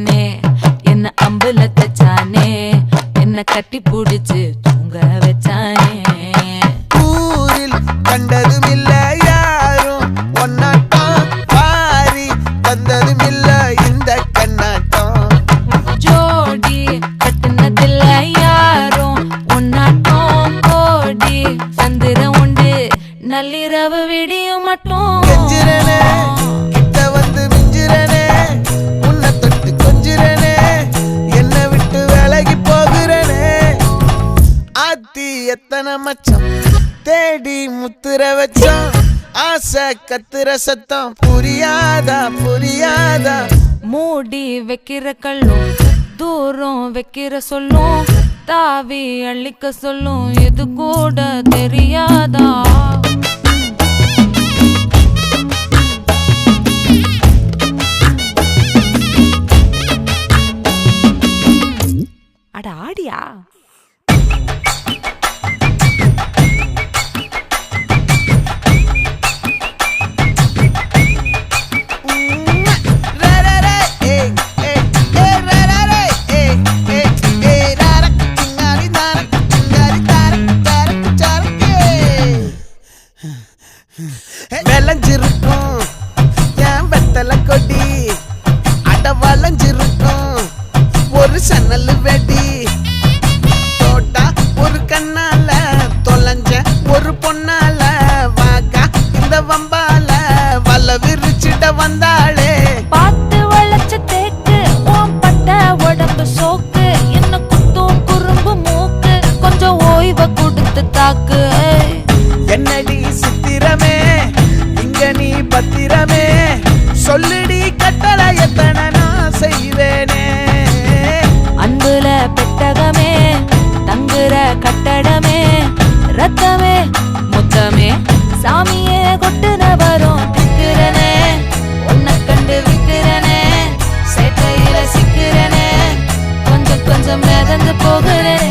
வச்சானே என்ன அம்புல தச்சானே என்ன கட்டி புடிச்சு தூங்க வச்சானே ஊரில் கண்டதும் இல்ல யாரும் ஒன்னாட்டம் பாரி வந்ததும் இல்ல இந்த கண்ணாட்டம் ஜோடி கட்டுனதில்ல யாரும் ஒன்னாட்டம் கோடி சந்திரம் உண்டு நள்ளிரவு விடியும் மட்டும் கெஞ்சிரனே கிட்ட வந்து மிஞ்சிரனே உன்னை தொட்டு கொஞ்சிரனே என்ன விட்டு விலகி போகிறனே ஆத்தி எத்தனை மச்சம் தேடி முத்துற வச்சோம் ஆசை கத்துற சத்தம் புரியாதா புரியாதா மூடி வைக்கிற கல்லும் தூரம் வைக்கிற சொல்லும் தாவி அள்ளிக்க சொல்லும் இது கூட தெரியாதா அட ஆடியா விளைஞ்சிருக்கும் என் வெத்தலை கொடி அட வளைஞ்சிருக்கும் ஒரு சன்னல் வெடி தோட்டா ஒரு கண்ணால தொலைஞ்ச ஒரு பொண்ணால வாக்கா இந்த வம்பால வல விரிச்சிட வந்தாளே பார்த்து வளைச்ச தேக்கு ஓம் பட்ட உடம்பு சோக்கு என்ன குத்தும் குறும்பு மூக்கு கொஞ்சம் ஓய்வை கொடுத்து தாக்கு என்னடி சித்திரமே இங்க நீ பத்திரமே சொல்லுடி கட்டளை எத்தனை நான் செய்வேனே அன்புல பெட்டகமே தங்குற கட்டடமே ரத்தமே முத்தமே சாமியே கொட்டுன வரும் திக்கிறனே உன்னை கண்டு விக்கிறனே சேட்டையில சிக்கிறனே கொஞ்சம் கொஞ்சம் மிதந்து போகிறேன்